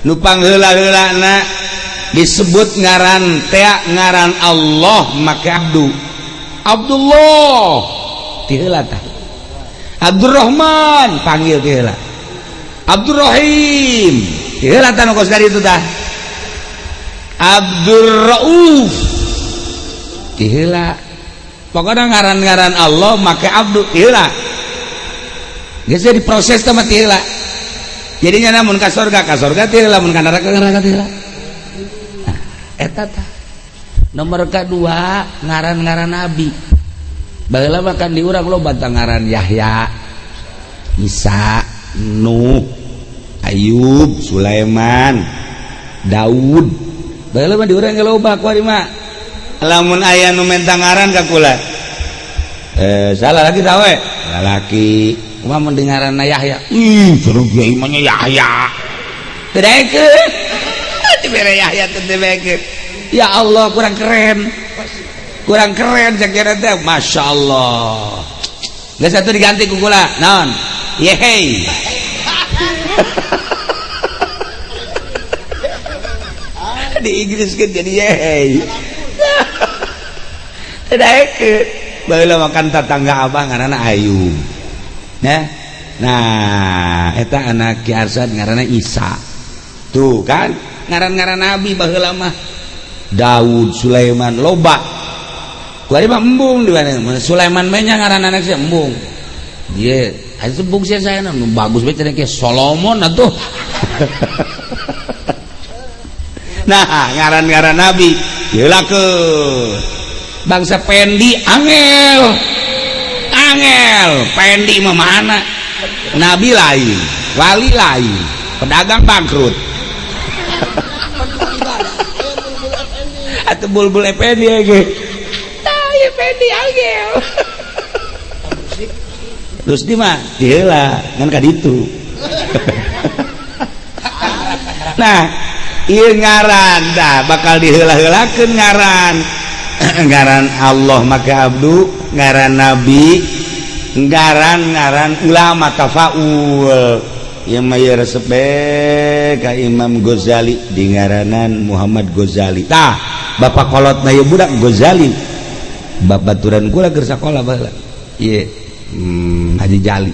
nupang heula-heulana disebut ngaran tea ngaran Allah maka Abdullah ti heula tah Abdurrahman panggil ti heula Abdurrahim ti heula tah nu kos dari itu tah Abdurrauf ti heula pokoknya ngaran-ngaran Allah maka Abdu ti heula geus diproses teh mah ti heula jadinya namun ka surga ti heula mun ka neraka ti heula eta tah nomor kedua ngaran-ngaran nabi baheula makan di urang loba tah ngaran Yahya Isa Nuh Ayub Sulaiman Daud baheula mah di urang ge loba ku ari mah lamun aya nu menta ngaran ka kula salah lagi tah we lalaki kumaha mun dengaranna Yahya seru kiai mah Yahya teu daekeun dibere Yahya teu daekeun ya Allah kurang keren sakira teh Masya Allah geus satu diganti ku kula naon yehey di Inggris kan jadi yehey daekeun baheula makan tetangga abah ngaranna Ayub nah eta anak Ki Arsad ngaranna Isa tuh kan ngaran-ngaran nabi baheula mah Daud Sulaiman loba kuari mah embung di mana Sulaiman mah nya ngaran anak sia embung dia aya embung sia saya nu bagus bae cenah ke Solomon atuh nah ngaran-ngaran nabi heulakeun bangsa Pendi angel Pendi mah mana nabi lain wali lain pedagang bangkrut atau bulbul Effendi ge tah Effendi angel terus di mah heula ngan ka ditu nah ieu ngaran dah bakal diheula-heulakeun ngaran Allah maka abdu ngaran nabi ngaran ulama tafaul yang maya resep ka Imam Ghazali di ngaranan Muhammad Ghazali tah bapak kolot na ieu budak Ghazali babaturan kula keur sakola baheula ieu Haji Jali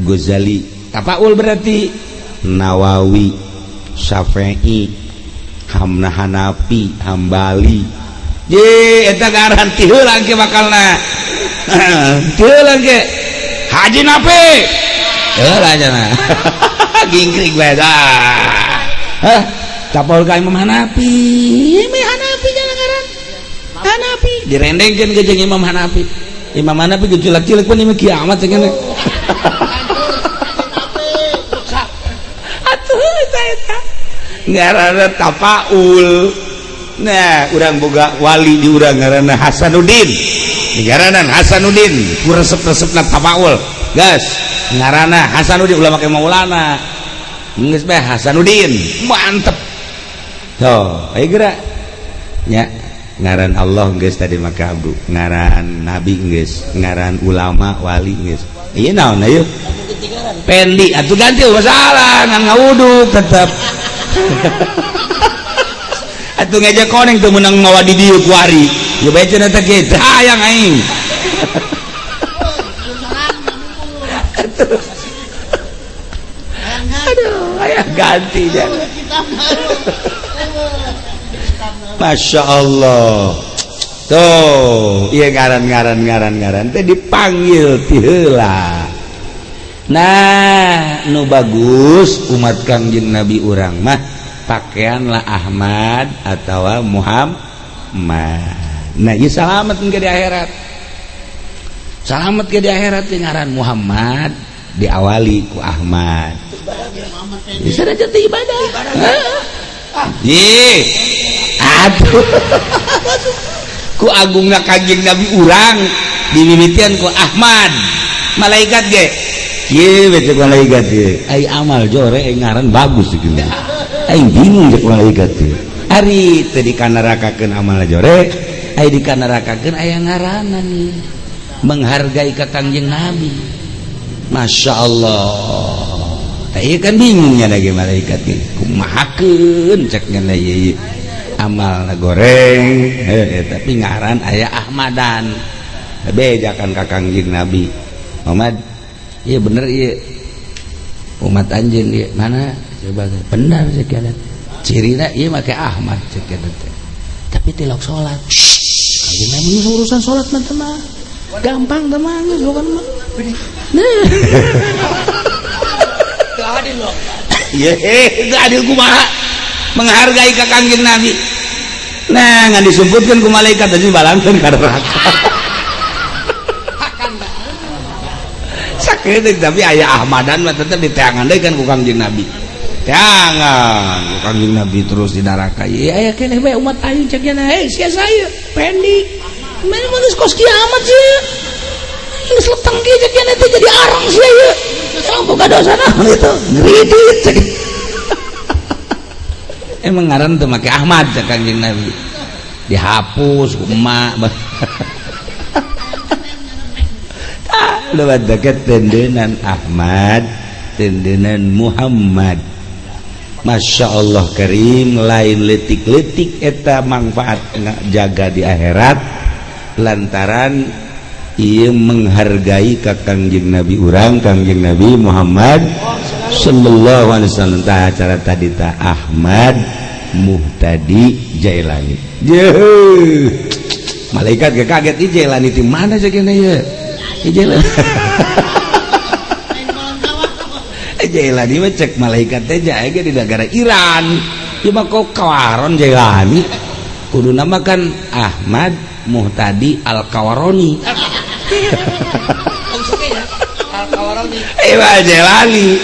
Ghazali tafaul berarti Nawawi Syafi'i Hamna Hanafi Hambali ye eta ngaran ti heula ge bakalna ti heula ge Haji Nafi heula cenah gingkring bae dah tapol ka Imam Hanafi jalan ngaran Hanafi direndengkeun ke jeung Imam Hanafi ge cilek-cilek pun ieu kiamat cenah atuh eta ngaranna tafaul. Nah urang boga wali di urang ngaranna Hasanuddin ngaranan Hasanuddin ku resep-resepna tafaul gas ngaranna Hasanuddin ulama ke Maulana geus bae Hasanuddin mantep tuh ayo geura nya ngaran Allah geus tadi maka abdu ngaran nabi geus ngaran ulama wali geus ieu naon ayo Pendi atuh ganti masalah ngan ngawuduk tetep atuh ngejek koneng tuh menang mawa di dieu kuari ya bae cenah teh ge hayang aing aduh aya ganti jangan Masya Allah tuh iya ngaran teh dipanggil ti heula nah nu bagus umat Kangjeng Nabi urang mah pakaianlah Ahmad atau Muhammad nah ieu salamet ke di akhirat ngaran Muhammad diawali ku Ahmad bisa aja ibadah aduh ku agungna Kangjeng Nabi urang dimimitian ku Ahmad malaikat ge ieu bae malaikat ge ai amal jore ngaran bagus gitu aing bingung jeung malaikat teh ari teu dikanarakakeun amal jore ai dikanarakakeun aya ngaranna nih menghargai ka Kangjeng Nabi Masya Allah Tapi kan bingungnya lagi malaikat kumahakeun cek ngana ieu amal goreng tapi ngaran aya Ahmadan bejakan ka Kangjeng Nabi Muhammad iya bener iya umat anjeun ieu mana coba benar cek kana cirina ieu make Ahmad cek kana tapi tilok salat Kangjeng Nabi urusan salat mah teman gampang teman bukan mah adil loh. Iya, itu adil kumaha menghargai ka Kangjeng Nabi. Nah, ngan disumputkeun ku malaikat tadi balangkeun ka neraka. Sakitu tapi aya Ahmadan mah tetep diteangan deui kan ku Kangjeng Nabi. Teangan ku Kangjeng Nabi terus di neraka. Iya, aya keneh bae umat aing cek nya, hei sia saya, Pendi. Mana geus kos kiamat sih. Geus leteng kieu cek nya teh jadi arang sia ieu. Boga dosa naon itu ngridit emang ngaran teu make Ahmad cek Kangjeng Nabi dihapus ku emak lewat deket tendenan Ahmad tendenan Muhammad Masya Allah Karim lain letik-letik eta manfaat jaga di akhirat lantaran ia menghargai ka Kangjeng Nabi urang Kangjeng Nabi Muhammad sallallahu alaihi wasallam tah acara tadi tah Ahmad Muhtadi Jailani malaikat ge kaget ieu Jailani di mana ceuk ieu Jailani Jailani mah cek malaikat teh jae ge di negara Iran ieu mah kok kawaron Jailani kudu nama kan Ahmad Muhtadi Al-Kawaroni Jailani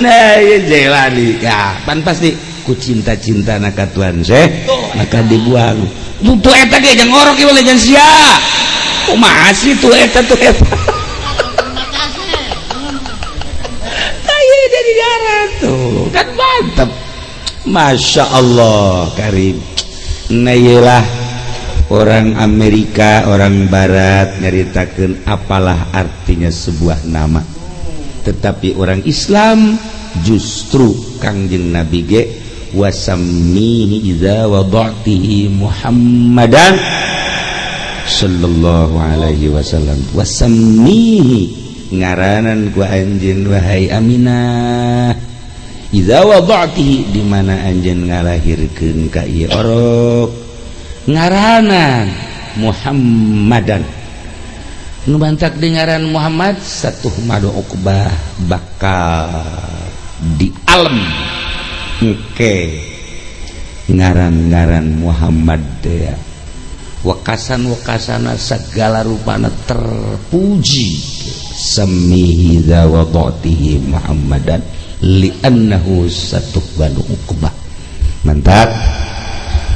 nah ya Jailani ya pan pasti ku cinta-cinta na ka Tuhan Syekh maka dibuang tuh eta ge jeung orok ieu jeung sia kumaha sih tuh eta aya jadi darat tuh kan mantep Masya Allah Karim nah iyalah orang Amerika, orang Barat nyaritakeun apalah artinya sebuah nama. Tetapi orang Islam justru Kangjeng Nabi ge wasammihi idza wada'tihi Muhammadan sallallahu alaihi wasallam. Wasammihi ngaranan ku anjeun wahai Aminah. Idza wada'tihi di mana anjeun ngalahirkeun ka ieu orok ngaranan Muhammadan nu bantak dengaran Muhammad satu madu Uqbah bakal di alam ngaran-ngaran Muhammad teh wakasan-wakasana segala rupana terpuji samihi zawadatihi Muhammadan li'annahu satu madu Uqbah mantap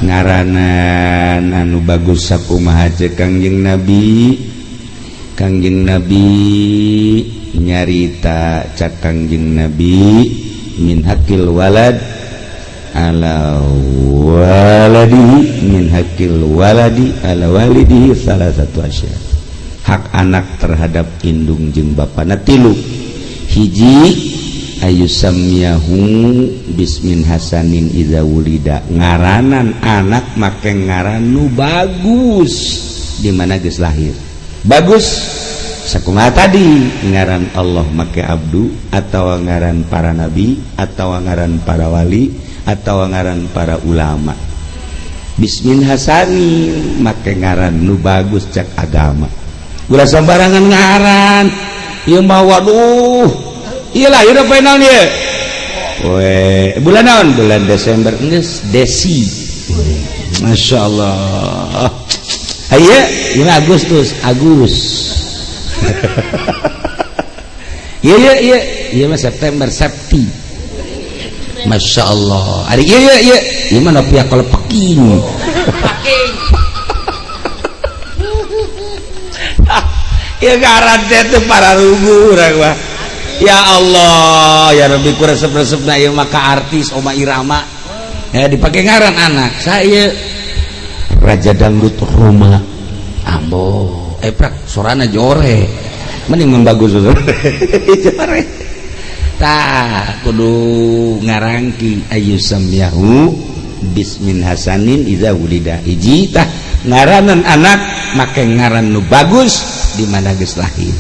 ngaranan anu bagus sakumaha cek Kangjeng Nabi nyarita cak Kangjeng Nabi min hakil walad ala waladi min hakil waladi ala walidihi salah satu asya hak anak terhadap indung jeung bapana tilu hiji ayusamyahu bismin hasanin idza wulida ngaranan anak make ngaran nu bagus di mana geus lahir bagus sakumaha tadi ngaran Allah make abdu atawa ngaran para nabi atawa ngaran para wali atawa ngaran para ulama bismin hasanin make ngaran nu bagus cak agama ulah sembarangan ngaran ieu mah waduh iya lahir apa yang naon ya bulan naon bulan Desember geus Desi Masya Allah ayo ini Agustus iya mah September Septi Masya Allah hari iya mah nopia kalau peking ya garanti itu para rugu urang ya Allah ya Rabbi ku resep-resepna ieu maka artis Oma Irama ya dipake ngaran anak saya Raja Dangdut Roma ambo prak sorana jore mending mun bagus jore tah kudu ngarangki ayusam yahu bismin hasanin iza wulida hiji tah ngaranan anak make ngaran nu bagus di mana geus lahir.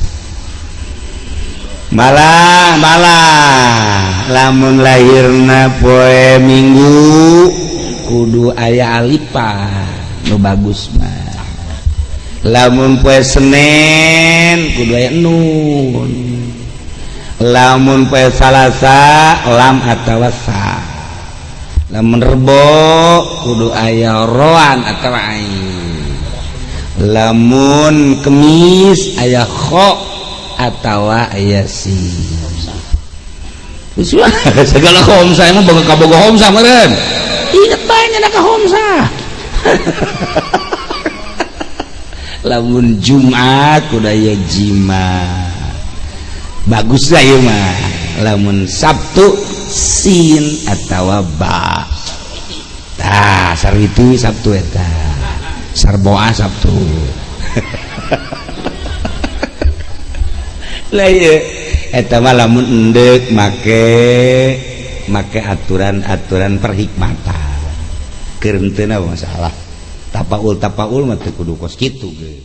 Malah lamun lahirna poe Minggu kudu aya alifah nu bagus mah. Lamun poe Senin kudu aya nun. Lamun poe Salasa lam atawa sa. Lamun Rebo kudu aya roan atawa ain. Lamun Kemis aya kho atawa aya sin. Segala homsa emang boga homsa meureun. Ingat bae nya ka homsa. Lamun Jumat kudu aya jima. Bagus lah ieu mah. Lamun Sabtu sin atawa ba. Tah sarwitu Sabtu eta. Sarboa Sabtu. Lah ieu eta mah lamun endek make aturan perhikmatan. Keur henteu masalah. Tapaul mah teu kudu kos kitu ge.